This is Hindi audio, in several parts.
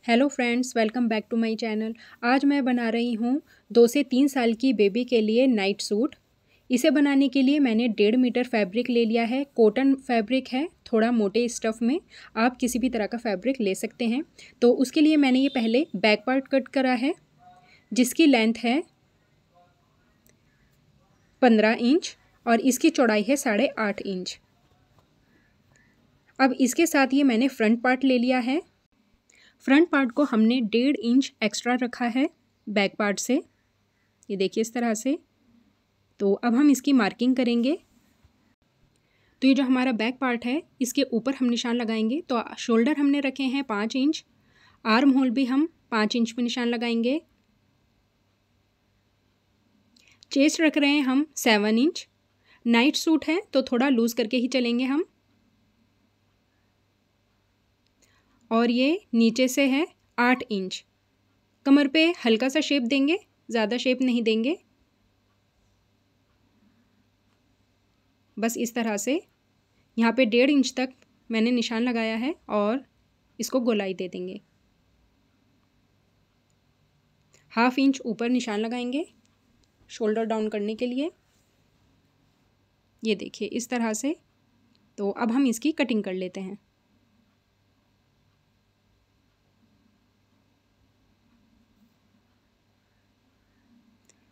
Hello friends, welcome back to my channel. आज मैं बना रही हूँ 2 से 3 साल की बेबी के लिए नाइट सूट। इसे बनाने के लिए मैंने 1.5 मीटर फैब्रिक ले लिया है। कॉटन फैब्रिक है, थोड़ा मोटे स्टफ़ में। आप किसी भी तरह का फैब्रिक ले सकते हैं। तो उसके लिए मैंने ये पहले बैक पार्ट कट करा है, जिसकी लेंथ है 15 इंच और इसकी चौड़ाई है 8.5 इंच। अब इसके साथ ये मैंने फ्रंट पार्ट ले लिया है। फ्रंट पार्ट को हमने 1.5 इंच एक्स्ट्रा रखा है बैक पार्ट से। ये देखिए इस तरह से। तो अब हम इसकी मार्किंग करेंगे। तो ये जो हमारा बैक पार्ट है, इसके ऊपर हम निशान लगाएंगे। तो शोल्डर हमने रखे हैं 5 इंच, आर्म होल भी हम 5 इंच पे निशान लगाएंगे। चेस्ट रख रहे हैं हम 7 इंच। नाइट सूट है तो थोड़ा लूज़ करके ही चलेंगे हम। और ये नीचे से है 8 इंच। कमर पे हल्का सा शेप देंगे, ज़्यादा शेप नहीं देंगे। बस इस तरह से यहाँ पे 1.5 इंच तक मैंने निशान लगाया है और इसको गोलाई दे देंगे। 1/2 इंच ऊपर निशान लगाएंगे शोल्डर डाउन करने के लिए। ये देखिए इस तरह से। तो अब हम इसकी कटिंग कर लेते हैं।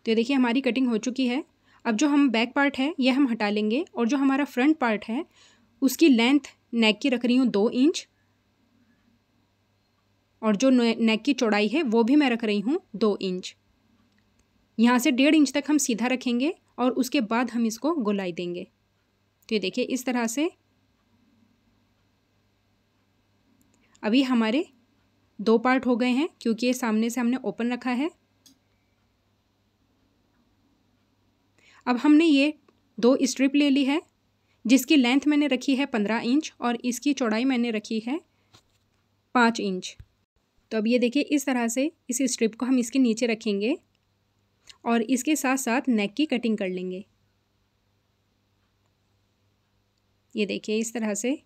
तो ये देखिए हमारी कटिंग हो चुकी है। अब जो हम बैक पार्ट है ये हम हटा लेंगे और जो हमारा फ्रंट पार्ट है उसकी लेंथ नेक की रख रही हूँ 2 इंच और जो नेक की चौड़ाई है वो भी मैं रख रही हूँ 2 इंच। यहाँ से 1.5 इंच तक हम सीधा रखेंगे और उसके बाद हम इसको गोलाई देंगे। तो ये देखिए इस तरह से। अभी हमारे 2 पार्ट हो गए हैं क्योंकि ये सामने से हमने ओपन रखा है। अब हमने ये 2 स्ट्रिप ले ली है, जिसकी लेंथ मैंने रखी है 15 इंच और इसकी चौड़ाई मैंने रखी है 5 इंच। तो अब ये देखिए इस तरह से इस स्ट्रिप को हम इसके नीचे रखेंगे और इसके साथ साथ नेक की कटिंग कर लेंगे। ये देखिए इस तरह से।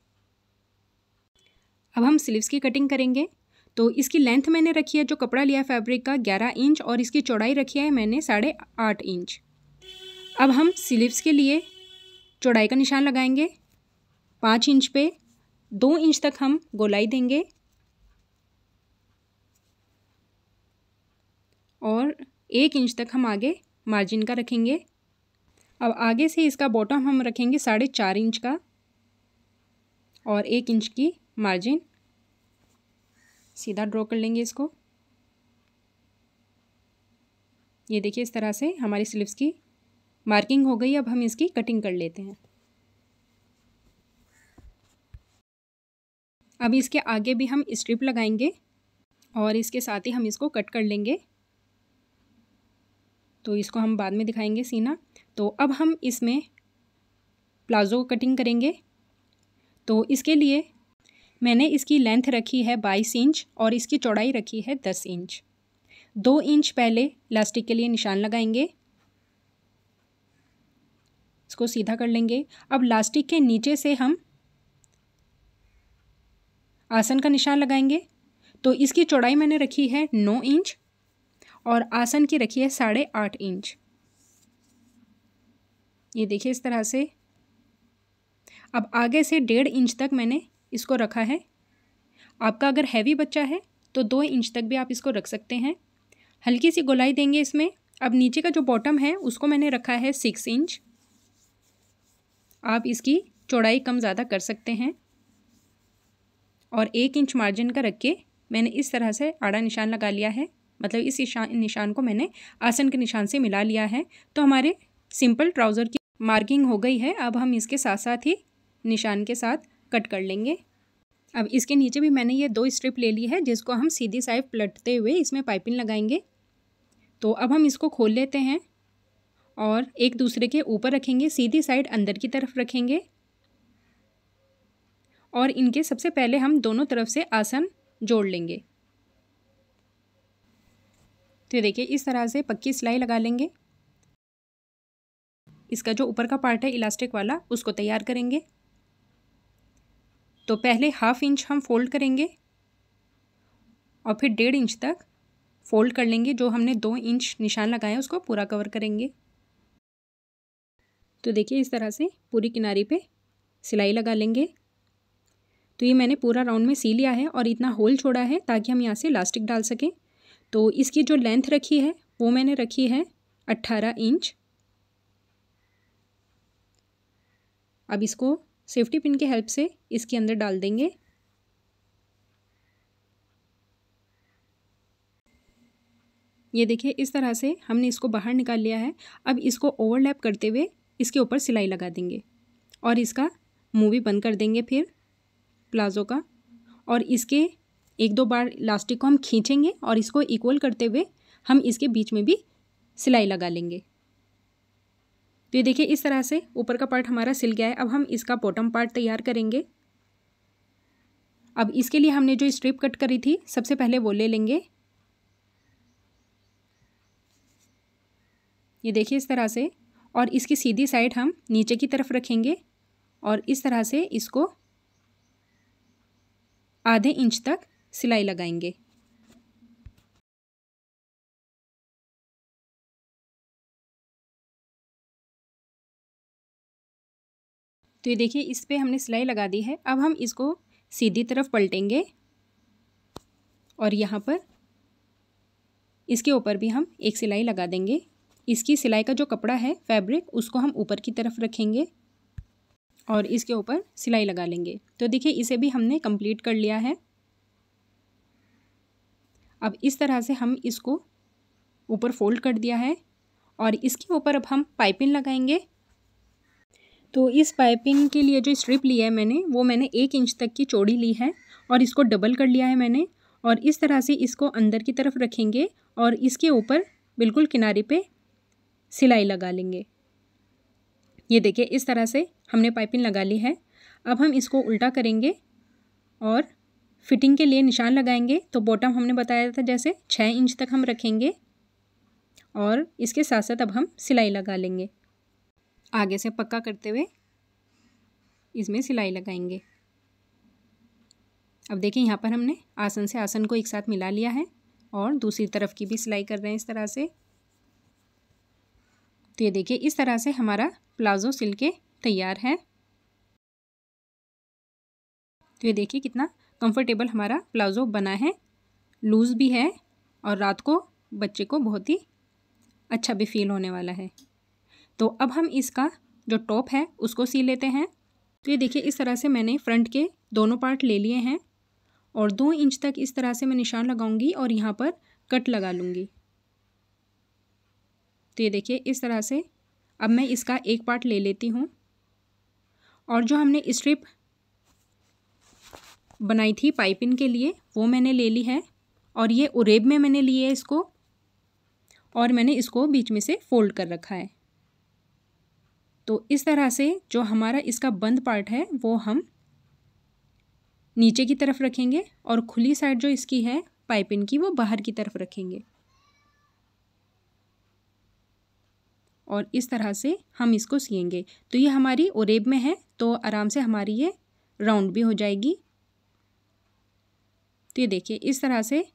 अब हम स्लीव्स की कटिंग करेंगे। तो इसकी लेंथ मैंने रखी है, जो कपड़ा लिया फैब्रिक का, 11 इंच और इसकी चौड़ाई रखी है मैंने 8.5 इंच। अब हम स्लीव्स के लिए चौड़ाई का निशान लगाएंगे 5 इंच पे। 2 इंच तक हम गोलाई देंगे और 1 इंच तक हम आगे मार्जिन का रखेंगे। अब आगे से इसका बॉटम हम रखेंगे 4.5 इंच का और 1 इंच की मार्जिन सीधा ड्रॉ कर लेंगे इसको। ये देखिए इस तरह से हमारी स्लीव्स की मार्किंग हो गई। अब हम इसकी कटिंग कर लेते हैं। अब इसके आगे भी हम स्ट्रिप लगाएंगे और इसके साथ ही हम इसको कट कर लेंगे। तो इसको हम बाद में दिखाएंगे सीना। तो अब हम इसमें प्लाज़ो कटिंग करेंगे। तो इसके लिए मैंने इसकी लेंथ रखी है 22 इंच और इसकी चौड़ाई रखी है 10 इंच। 2 इंच पहले इलास्टिक के लिए निशान लगाएंगे, इसको सीधा कर लेंगे। अब इलास्टिक के नीचे से हम आसन का निशान लगाएंगे। तो इसकी चौड़ाई मैंने रखी है 9 इंच और आसन की रखी है 8.5 इंच। ये देखिए इस तरह से। अब आगे से 1.5 इंच तक मैंने इसको रखा है। आपका अगर हैवी बच्चा है तो 2 इंच तक भी आप इसको रख सकते हैं। हल्की सी गोलाई देंगे इसमें। अब नीचे का जो बॉटम है उसको मैंने रखा है 6 इंच। आप इसकी चौड़ाई कम ज़्यादा कर सकते हैं और 1 इंच मार्जिन का रख के मैंने इस तरह से आड़ा निशान लगा लिया है। मतलब इस निशान को मैंने आसन के निशान से मिला लिया है। तो हमारे सिंपल ट्राउज़र की मार्किंग हो गई है। अब हम इसके साथ साथ ही निशान के साथ कट कर लेंगे। अब इसके नीचे भी मैंने ये 2 स्ट्रिप ले ली है, जिसको हम सीधी साइड पलटते हुए इसमें पाइपिंग लगाएंगे। तो अब हम इसको खोल लेते हैं और एक दूसरे के ऊपर रखेंगे। सीधी साइड अंदर की तरफ रखेंगे और इनके सबसे पहले हम दोनों तरफ से आसन जोड़ लेंगे। तो ये देखिए इस तरह से पक्की सिलाई लगा लेंगे। इसका जो ऊपर का पार्ट है इलास्टिक वाला, उसको तैयार करेंगे। तो पहले 1/2 इंच हम फोल्ड करेंगे और फिर 1.5 इंच तक फोल्ड कर लेंगे। जो हमने 2 इंच निशान लगाया उसको पूरा कवर करेंगे। तो देखिए इस तरह से पूरी किनारी पे सिलाई लगा लेंगे। तो ये मैंने पूरा राउंड में सी लिया है और इतना होल छोड़ा है ताकि हम यहाँ से इलास्टिक डाल सकें। तो इसकी जो लेंथ रखी है वो मैंने रखी है 18 इंच। अब इसको सेफ्टी पिन के हेल्प से इसके अंदर डाल देंगे। ये देखिए इस तरह से हमने इसको बाहर निकाल लिया है। अब इसको ओवरलैप करते हुए इसके ऊपर सिलाई लगा देंगे और इसका मुंह भी बंद कर देंगे फिर प्लाज़ो का। और इसके 1-2 बार इलास्टिक को हम खींचेंगे और इसको इक्वल करते हुए हम इसके बीच में भी सिलाई लगा लेंगे। तो ये देखिए इस तरह से ऊपर का पार्ट हमारा सिल गया है। अब हम इसका बॉटम पार्ट तैयार करेंगे। अब इसके लिए हमने जो स्ट्रिप कट करी थी सबसे पहले वो ले लेंगे। ये देखिए इस तरह से, और इसकी सीधी साइड हम नीचे की तरफ रखेंगे और इस तरह से इसको आधे इंच तक सिलाई लगाएंगे। तो ये देखिए इस पे हमने सिलाई लगा दी है। अब हम इसको सीधी तरफ पलटेंगे और यहाँ पर इसके ऊपर भी हम एक सिलाई लगा देंगे। इसकी सिलाई का जो कपड़ा है फैब्रिक उसको हम ऊपर की तरफ रखेंगे और इसके ऊपर सिलाई लगा लेंगे। तो देखिए इसे भी हमने कंप्लीट कर लिया है। अब इस तरह से हम इसको ऊपर फोल्ड कर दिया है और इसके ऊपर अब हम पाइपिंग लगाएंगे। तो इस पाइपिंग के लिए जो स्ट्रिप लिया है वो मैंने 1 इंच तक की चौड़ी ली है और इसको डबल कर लिया है मैंने। और इस तरह से इसको अंदर की तरफ रखेंगे और इसके ऊपर बिल्कुल किनारे पे सिलाई लगा लेंगे। ये देखिए इस तरह से हमने पाइपिंग लगा ली है। अब हम इसको उल्टा करेंगे और फिटिंग के लिए निशान लगाएंगे। तो बॉटम हमने बताया था जैसे 6 इंच तक हम रखेंगे और इसके साथ साथ अब हम सिलाई लगा लेंगे। आगे से पक्का करते हुए इसमें सिलाई लगाएंगे। अब देखिए यहाँ पर हमने आसन से आसन को एक साथ मिला लिया है और दूसरी तरफ की भी सिलाई कर रहे हैं इस तरह से। तो ये देखिए इस तरह से हमारा प्लाज़ो सिल के तैयार है। तो ये देखिए कितना कंफर्टेबल हमारा प्लाज़ो बना है, लूज़ भी है और रात को बच्चे को बहुत ही अच्छा भी फील होने वाला है। तो अब हम इसका जो टॉप है उसको सी लेते हैं। तो ये देखिए इस तरह से मैंने फ्रंट के दोनों पार्ट ले लिए हैं और 2 इंच तक इस तरह से मैं निशान लगाऊंगी और यहाँ पर कट लगा लूँगी। तो ये देखिए इस तरह से अब मैं इसका एक पार्ट ले लेती हूँ और जो हमने स्ट्रिप बनाई थी पाइपिंग के लिए वो मैंने ले ली है और ये उरेब में मैंने ली है इसको और मैंने इसको बीच में से फोल्ड कर रखा है। तो इस तरह से जो हमारा इसका बंद पार्ट है वो हम नीचे की तरफ रखेंगे और खुली साइड जो इसकी है पाइपिंग की वो बाहर की तरफ रखेंगे और इस तरह से हम इसको सिएंगे। तो ये हमारी उरेब में है तो आराम से हमारी ये राउंड भी हो जाएगी। तो ये देखिए इस तरह से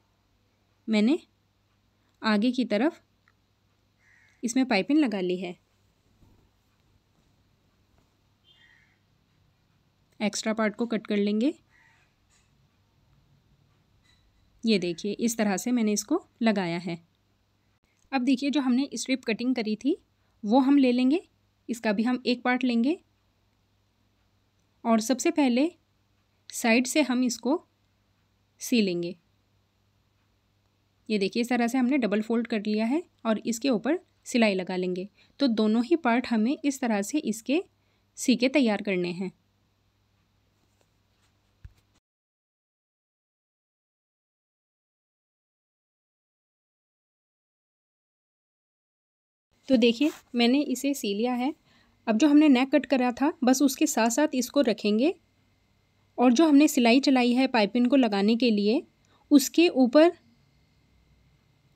मैंने आगे की तरफ इसमें पाइपिंग लगा ली है। एक्स्ट्रा पार्ट को कट कर लेंगे। ये देखिए इस तरह से मैंने इसको लगाया है। अब देखिए जो हमने स्ट्रिप कटिंग करी थी वो हम ले लेंगे। इसका भी हम एक पार्ट लेंगे और सबसे पहले साइड से हम इसको सी लेंगे। ये देखिए इस तरह से हमने डबल फोल्ड कर लिया है और इसके ऊपर सिलाई लगा लेंगे। तो दोनों ही पार्ट हमें इस तरह से इसके सी के तैयार करने हैं। तो देखिए मैंने इसे सी लिया है। अब जो हमने नेक कट करा था बस उसके साथ साथ इसको रखेंगे और जो हमने सिलाई चलाई है पाइपिंग को लगाने के लिए उसके ऊपर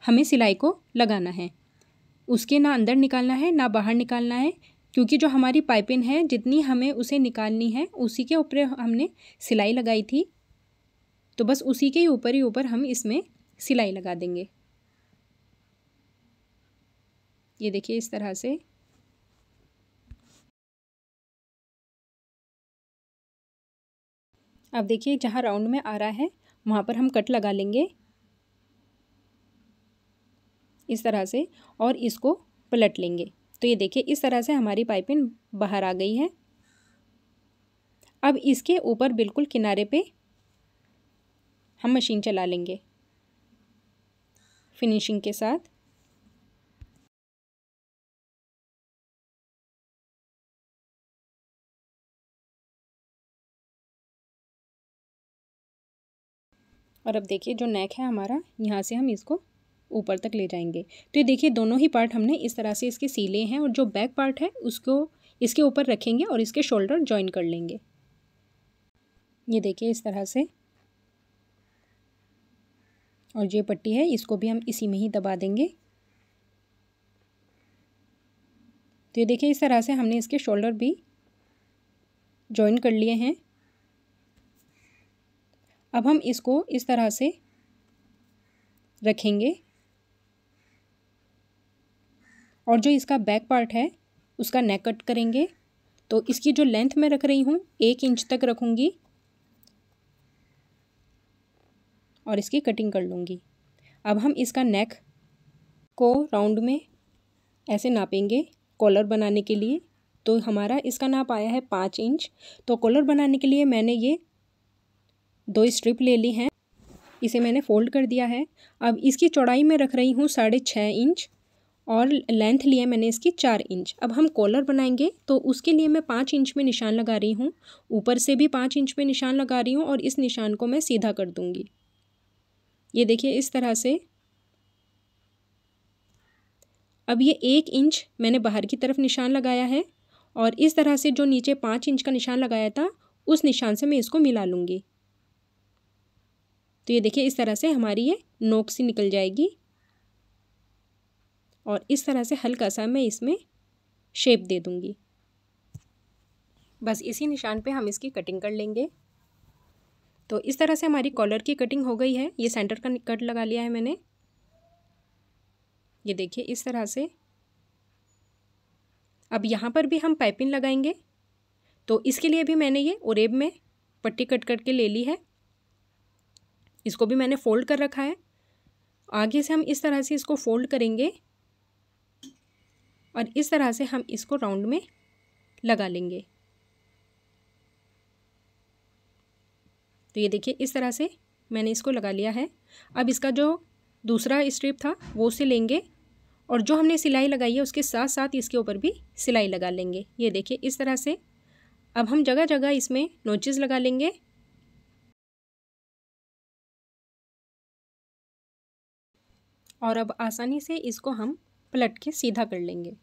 हमें सिलाई को लगाना है। उसके ना अंदर निकालना है ना बाहर निकालना है, क्योंकि जो हमारी पाइपिंग है जितनी हमें उसे निकालनी है उसी के ऊपर हमने सिलाई लगाई थी। तो बस उसी के ऊपर ही ऊपर हम इसमें सिलाई लगा देंगे। ये देखिए इस तरह से। अब देखिए जहाँ राउंड में आ रहा है वहाँ पर हम कट लगा लेंगे इस तरह से, और इसको पलट लेंगे। तो ये देखिए इस तरह से हमारी पाइपिंग बाहर आ गई है। अब इसके ऊपर बिल्कुल किनारे पे हम मशीन चला लेंगे फिनिशिंग के साथ। और अब देखिए जो नेक है हमारा, यहाँ से हम इसको ऊपर तक ले जाएंगे। तो ये देखिए दोनों ही पार्ट हमने इस तरह से इसके सिले हैं, और जो बैक पार्ट है उसको इसके ऊपर रखेंगे और इसके शोल्डर जॉइन कर लेंगे। ये देखिए इस तरह से। और जो पट्टी है इसको भी हम इसी में ही दबा देंगे। तो ये देखिए इस तरह से हमने इसके शोल्डर भी जॉइन कर लिए हैं। अब हम इसको इस तरह से रखेंगे, और जो इसका बैक पार्ट है उसका नेक कट करेंगे। तो इसकी जो लेंथ मैं रख रही हूँ 1 इंच तक रखूँगी और इसकी कटिंग कर लूँगी। अब हम इसका नेक को राउंड में ऐसे नापेंगे कॉलर बनाने के लिए। तो हमारा इसका नाप आया है 5 इंच। तो कॉलर बनाने के लिए मैंने ये 2 स्ट्रिप ले ली हैं, इसे मैंने फोल्ड कर दिया है। अब इसकी चौड़ाई में रख रही हूँ 6.5 इंच, और लेंथ लिया मैंने इसकी 4 इंच। अब हम कॉलर बनाएंगे तो उसके लिए मैं 5 इंच में निशान लगा रही हूँ, ऊपर से भी 5 इंच में निशान लगा रही हूँ, और इस निशान को मैं सीधा कर दूँगी। ये देखिए इस तरह से। अब ये 1 इंच मैंने बाहर की तरफ निशान लगाया है, और इस तरह से जो नीचे 5 इंच का निशान लगाया था उस निशान से मैं इसको मिला लूँगी। तो ये देखिए इस तरह से हमारी ये नोक सी निकल जाएगी, और इस तरह से हल्का सा मैं इसमें शेप दे दूँगी। बस इसी निशान पे हम इसकी कटिंग कर लेंगे। तो इस तरह से हमारी कॉलर की कटिंग हो गई है। ये सेंटर का कट लगा लिया है मैंने। ये देखिए इस तरह से। अब यहाँ पर भी हम पाइपिंग लगाएंगे, तो इसके लिए भी मैंने ये ओरेब में पट्टी कट करके ले ली है। इसको भी मैंने फोल्ड कर रखा है। आगे से हम इस तरह से इसको फोल्ड करेंगे, और इस तरह से हम इसको राउंड में लगा लेंगे। तो ये देखिए इस तरह से मैंने इसको लगा लिया है। अब इसका जो दूसरा स्ट्रिप था वो उसे लेंगे, और जो हमने सिलाई लगाई है उसके साथ साथ इसके ऊपर भी सिलाई लगा लेंगे। ये देखिए इस तरह से। अब हम जगह जगह इसमें नोचेस लगा लेंगे, और अब आसानी से इसको हम पलट के सीधा कर लेंगे।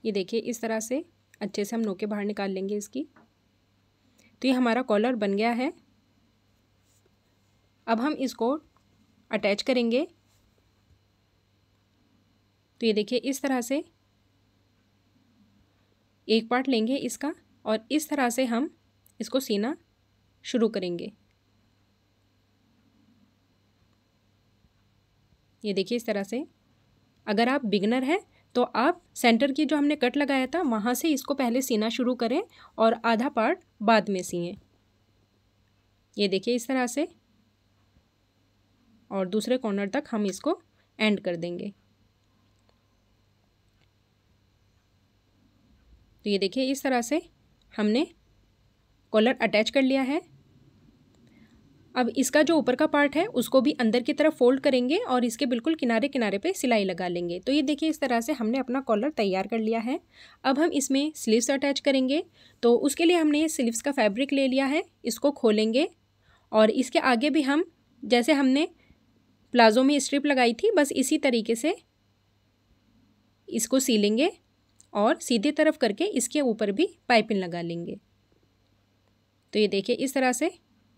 ये देखिए इस तरह से अच्छे से हम नोके बाहर निकाल लेंगे इसकी। तो ये हमारा कॉलर बन गया है। अब हम इसको अटैच करेंगे। तो ये देखिए इस तरह से एक पार्ट लेंगे इसका, और इस तरह से हम इसको सीना शुरू करेंगे। ये देखिए इस तरह से। अगर आप बिगनर हैं तो आप सेंटर की जो हमने कट लगाया था वहाँ से इसको पहले सीना शुरू करें, और आधा पार्ट बाद में सिएं। ये देखिए इस तरह से, और दूसरे कॉर्नर तक हम इसको एंड कर देंगे। तो ये देखिए इस तरह से हमने कॉलर अटैच कर लिया है। अब इसका जो ऊपर का पार्ट है उसको भी अंदर की तरफ फोल्ड करेंगे, और इसके बिल्कुल किनारे किनारे पे सिलाई लगा लेंगे। तो ये देखिए इस तरह से हमने अपना कॉलर तैयार कर लिया है। अब हम इसमें स्लीव्स अटैच करेंगे। तो उसके लिए हमने ये स्लीव्स का फैब्रिक ले लिया है, इसको खोलेंगे, और इसके आगे भी हम जैसे हमने प्लाज़ो में स्ट्रिप लगाई थी बस इसी तरीके से इसको सीलेंगे, और सीधी तरफ करके इसके ऊपर भी पाइपिंग लगा लेंगे। तो ये देखिए इस तरह से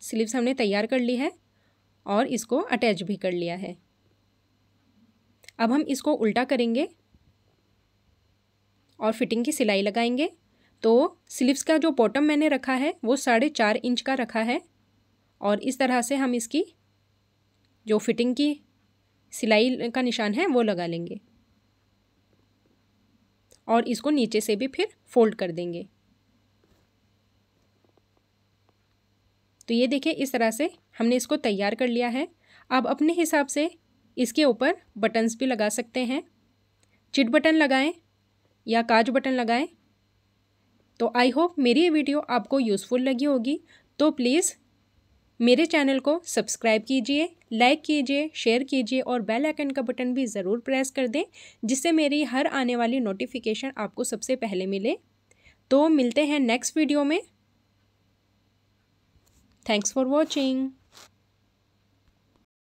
स्लीव्स हमने तैयार कर ली है, और इसको अटैच भी कर लिया है। अब हम इसको उल्टा करेंगे और फिटिंग की सिलाई लगाएंगे। तो स्लीव्स का जो बॉटम मैंने रखा है वो 4.5 इंच का रखा है और इस तरह से हम इसकी जो फिटिंग की सिलाई का निशान है वो लगा लेंगे और इसको नीचे से भी फिर फोल्ड कर देंगे। तो ये देखिए इस तरह से हमने इसको तैयार कर लिया है। अब अपने हिसाब से इसके ऊपर बटन्स भी लगा सकते हैं, चिट बटन लगाएं या काज बटन लगाएं। तो आई होप मेरी ये वीडियो आपको यूज़फुल लगी होगी। तो प्लीज़ मेरे चैनल को सब्सक्राइब कीजिए, लाइक कीजिए, शेयर कीजिए और बेल आइकन का बटन भी ज़रूर प्रेस कर दें जिससे मेरी हर आने वाली नोटिफिकेशन आपको सबसे पहले मिले। तो मिलते हैं नेक्स्ट वीडियो में। Thanks for watching.